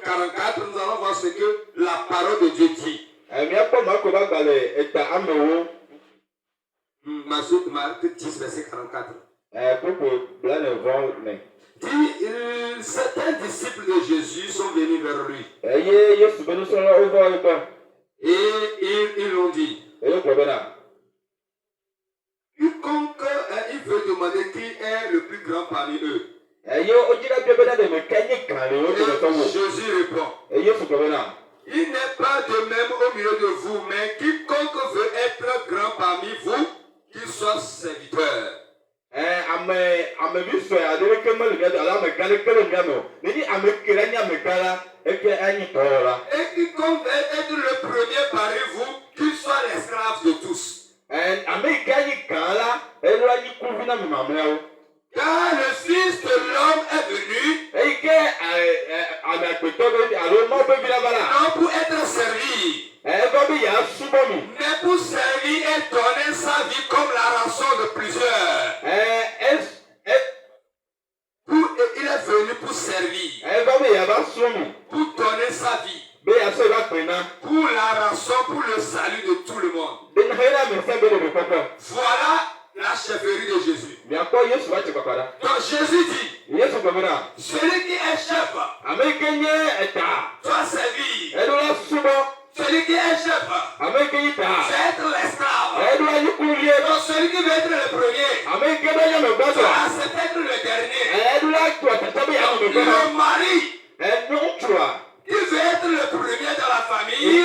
44, nous allons voir ce que la parole de Dieu dit. Marc 10, verset 44. Dit, certains disciples de Jésus sont venus vers lui. Et ils l'ont dit. Quiconque il veut demander qui est le plus grand parmi eux. Et Jésus répond. Il n'est pas de même au milieu de vous, mais quiconque veut être grand parmi vous, qu'il soit serviteur. Et quiconque veut être le premier parmi vous, qu'il soit l'esclave de tous. Car le Fils de l'homme est venu non pour être servi, mais pour servir et donner sa vie comme la rançon de plusieurs. Il est venu pour servir, pour donner sa vie, pour la rançon, pour le salut de tout le monde. Voilà la chefferie de Jésus. Donc Jésus dit, celui qui est chef doit servir. Celui qui est chef doit être l'esclave. Donc celui qui veut être le premier doit accepter être le dernier. Le mari qui veut être le premier dans la famille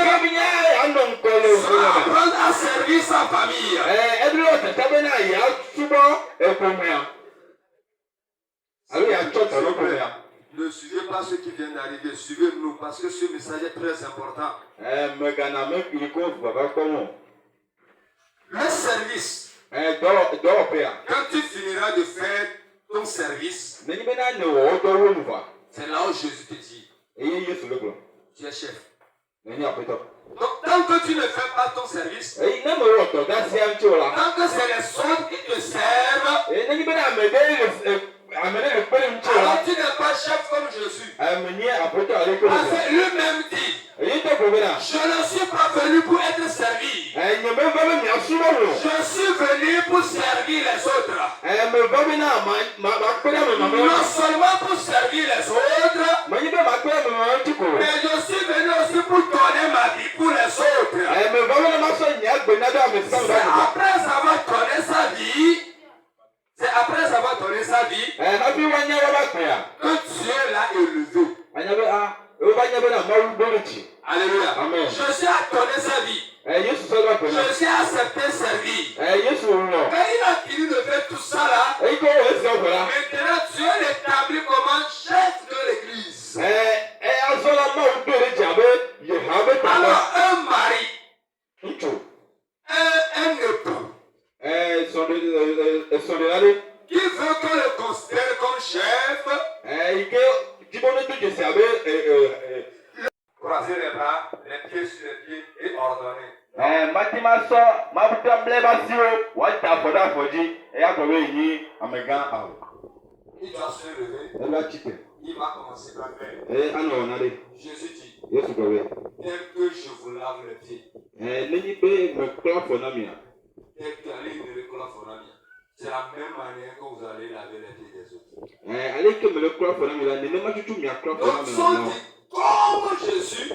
doit apprendre à servir sa famille. Ne suivez pas ceux qui viennent d'arriver, suivez-nous parce que ce message est très important. Le service. Quand tu finiras de faire ton service, c'est là où Jésus te dit, tu es chef. Donc tant que tu ne fais pas ton service, tant que c'est les autres qui te servent, alors tu n'es pas chef comme je suis. Parce que lui-même dit, je ne suis pas venu pour être servi. Je suis venu pour servir les autres. Non seulement pour servir les autres, mais je suis venu aussi pour donner ma vie pour les autres. C'est après avoir donné sa vie, que Dieu l'a élevé. Alléluia. Amen. Je suis à donner sa vie. Je suis accepté servir. Quand il a fini de faire tout ça là, maintenant Dieu l'établit comme un chef de l'église. Alors un mari, un époux, qui veut qu'on le considère comme chef, croiser les bras, les pieds sur les pieds et ordonner. Il doit se lever. Il va commencer par faire. Jésus dit, tel que je vous lave les pieds, tel que allez me recoller. C'est la même manière que vous allez laver les pieds des autres. Donc, sont dit, comme Jésus,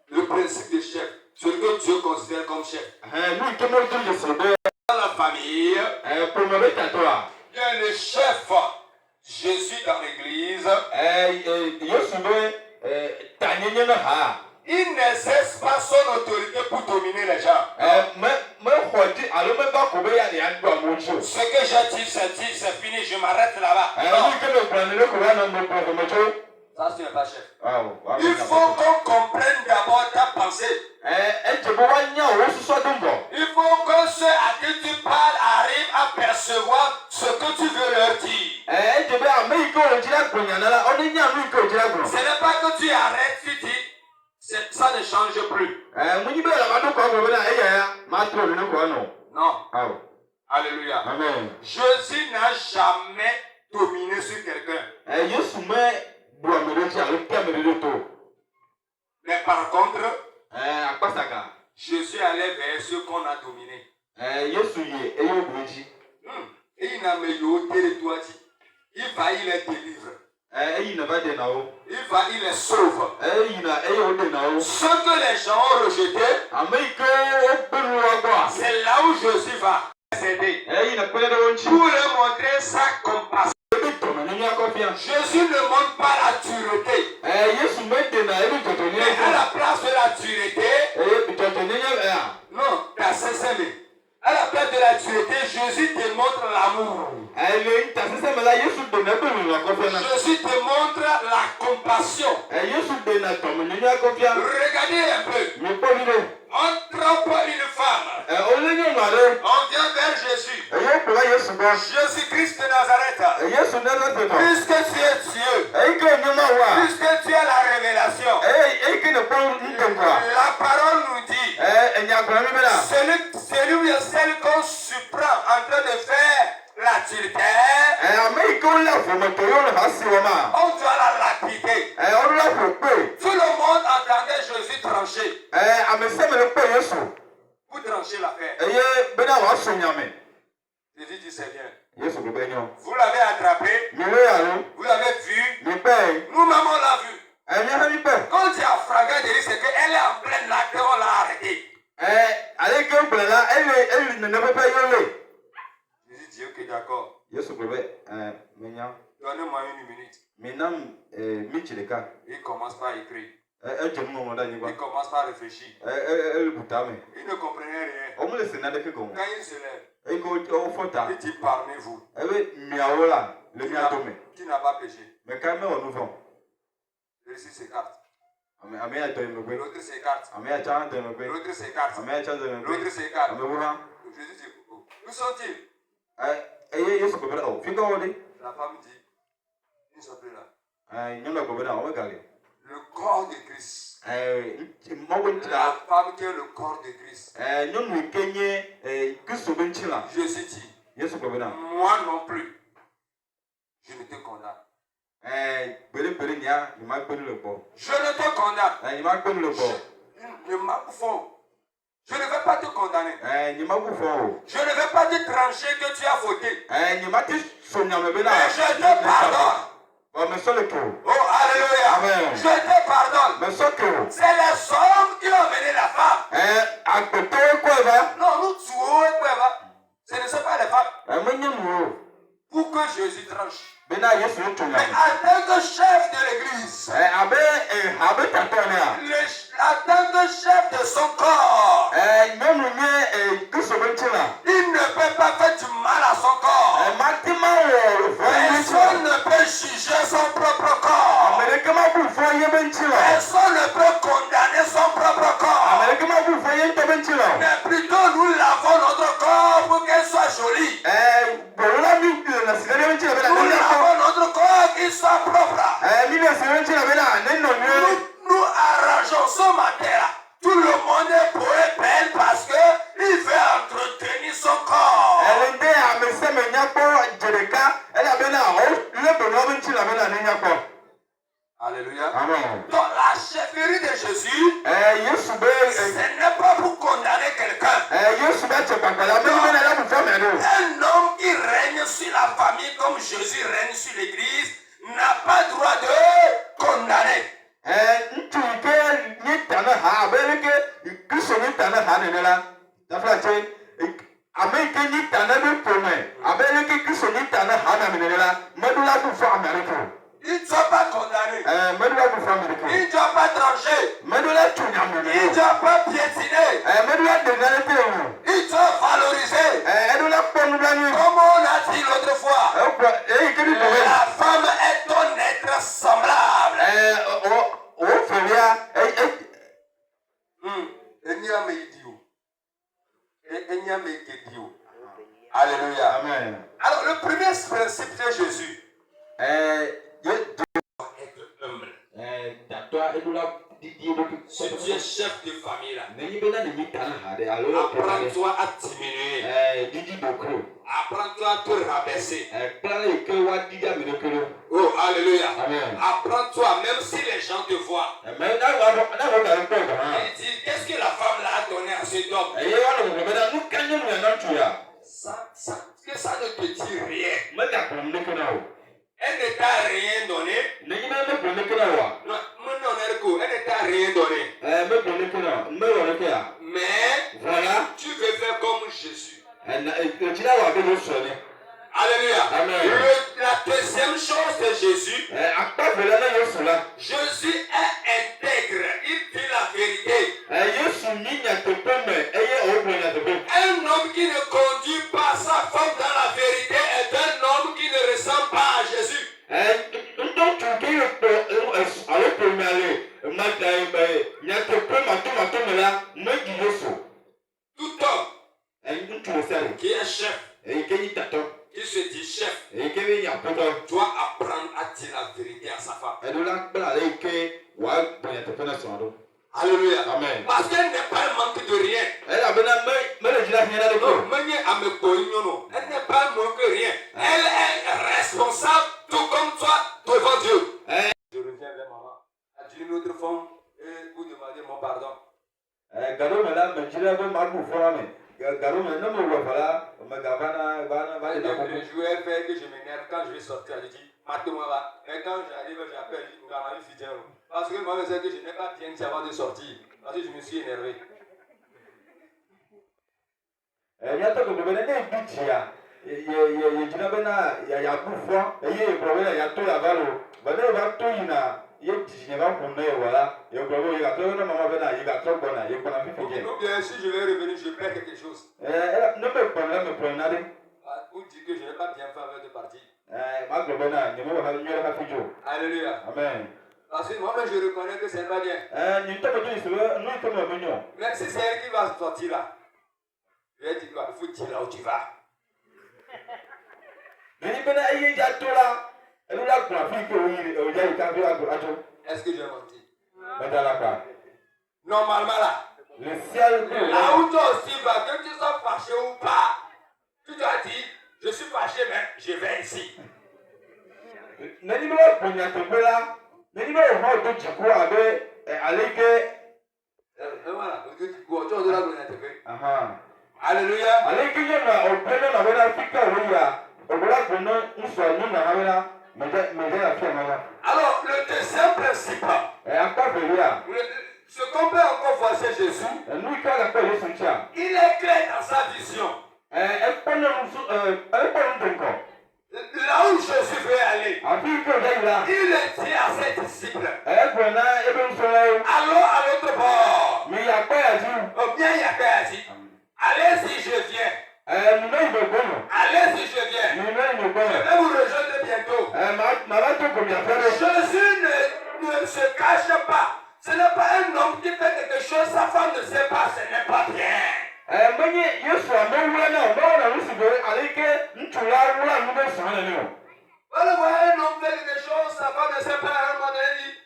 le principe de chef, celui que Dieu considère comme chef. Dans la famille, il y a le chef Jésus dans l'église. Il n'exerce pas son autorité pour dominer les gens. Ce que j'ai dit, c'est fini, je m'arrête là-bas. Ça, ce n'est pas chef. Il faut qu'on comprenne d'abord ta pensée. Il faut que ceux à qui tu parles arrivent à percevoir ce que tu veux leur dire. Ce n'est pas que tu arrêtes, tu dis. Ça ne change plus. Non. Oh. Alléluia. Amen. Jésus n'a jamais contre, Jésus allait vers ceux qu'on a dominés. Et il n'a mis au territoire. Il va, il les délivre. Il va, il les sauve. Ce que les gens ont rejeté, c'est là où Jésus va s'aider. Pour leur montrer sa compassion. Jésus ne montre pas la dureté. Mais à la place de la dureté, non, à la place de la dureté, Jésus démontre l'amour. Jésus démontre la compassion. Regardez un peu. On trompe une femme. On vient vers Jésus. Jésus-Christ de Nazareth. Puisque tu es Dieu. Puisque tu as la révélation. La parole nous dit. Celui ou celle qu'on surprend en train de faire l'adultère, on doit la lapider. Tout le monde entendait Jésus trancher. Vous tranchez l'affaire. Jésus dit c'est bien. Vous l'avez attrapé. Vous l'avez vu. Nous-mêmes on l'a vu. Quand tu as frappé, c'est qu'elle est en pleine acte, on l'a arrêtée. Jésus dit ok d'accord. Donnez-moi une minute. Il commence par écrire. Il commence par réfléchir. Il ne comprenait rien. Quand il se lève, il dit parmi-vous. Qui n'a pas péché? Celui-ci s'écarte. L'autre s'écarte. L'autre s'écarte. L'autre s'écarte. Jésus dit, où sont-ils? La femme dit, ils ne sont plus là. Le corps de Christ. La femme qui est le corps de Christ. Jésus dit, moi non plus, je ne te condamne. Je ne te condamne. Je ne vais pas te condamner. Je ne vais pas te trancher que tu as fauté. Mais je te pardonne. Oh, alléluia. Amen. Je te pardonne. C'est les hommes qui ont mené la femme. Non, nous tuons et quoi. Ce ne sont pas les femmes. Pour que Jésus tranche. Mais en tant que chef de l'église, en tant que chef de son corps, il ne peut pas faire du mal à son corps. Personne ne peut juger son propre corps. Personne ne peut condamner son propre corps. Mais plutôt nous lavons notre corps pour qu'elle soit jolie. Nous lavons notre corps qu'il soit propre. Nous arrangeons ce matin. Tout le monde est beau et belle parce qu'il veut entretenir son corps. Alléluia. Amen. Donc la chefferie de Jésus, ce n'est pas pour condamner quelqu'un. Un homme qui règne sur la famille comme Jésus règne sur l'église n'a pas droit de condamner. Il ne doit pas condamner. Il ne doit pas trancher. Il ne doit pas piétiner. Il doit valoriser. Comme on a dit l'autre fois, la femme est ton être semblable. Alléluia. Amen. Alors le premier principe de Jésus, être humble. Si tu es chef de famille là, apprends-toi à diminuer. Apprends-toi à te rabaisser. Oh, alléluia. Amen. Apprends-toi, même si les gens te voient. Il dit, qu'est-ce que la femme là a donné à cet homme? Que ça ne te dit rien. Elle ne t'a rien donné. Non, elle ne t'a rien donné. Mais voilà. Tu veux faire comme Jésus. Alléluia. Amen. La deuxième chose de Jésus, Jésus est intègre, il dit la vérité. Un homme qui ne conduit pas sa femme dans la vérité est un homme qui ne ressemble pas à Jésus. Tout homme qui est chef, qui se dit chef, doit apprendre à dire la vérité à sa femme. Alléluia. Amen. Parce qu'elle n'est pas un manque de rien. Elle n'est pas un manque de rien. Elle est responsable tout comme toi devant Dieu. Je reviens vers maman. Elle dit une autre femme et vous demandez mon pardon. Je vais faire que je m'énerve quand je vais sortir. Elle dit, mate-moi là. Et quand j'arrive, j'appelle, je dis, parce que moi, je sais que je n'ai pas bien dit avant de sortir. Parce que je me suis énervé. Ou bien si je vais revenir, je perds quelque chose. Ou dit que je n'ai pas bien fait avec de partir. Alléluia. Amen. Parce que moi-même je reconnais que c'est pas bien. Même si c'est elle qui va sortir là, je vais dire quoi, il faut dire là où tu vas. Est-ce que j'ai menti? Normalement là, le ciel, là où toi aussi vas, que tu sois fâché ou pas, tu dois dire, je suis fâché mais je vais ici. Alléluia. Alors, le deuxième principe, ce qu'on peut encore voir chez Jésus, il est clair dans sa vision. Là où Jésus veut aller, il le dit à ses disciples. Allons à l'autre bord. Ou bien Yahweh a dit, allez-y, je viens. Allez-y, je viens. Je vais vous rejoindre bientôt. Jésus ne se cache pas. Ce n'est pas un homme qui fait quelque chose, sa femme ne sait pas, ce n'est pas bien. Voilà, un homme fait quelque chose, sa femme ne sait pas, à un moment donné,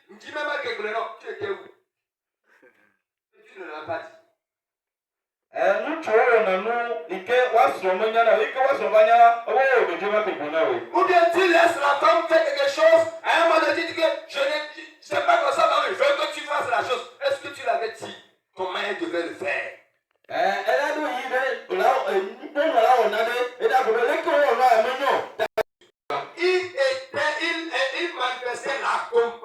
il dit même à quelque chose, non, tu étais où? Tu ne l'as pas dit. Ou bien tu laisses la femme faire quelque chose, à un moment donné, tu dis que je ne sais pas comme ça, mais je veux que tu fasses la chose. Est-ce que tu l'avais dit? Comment elle devait le faire? Il manifestait la compassion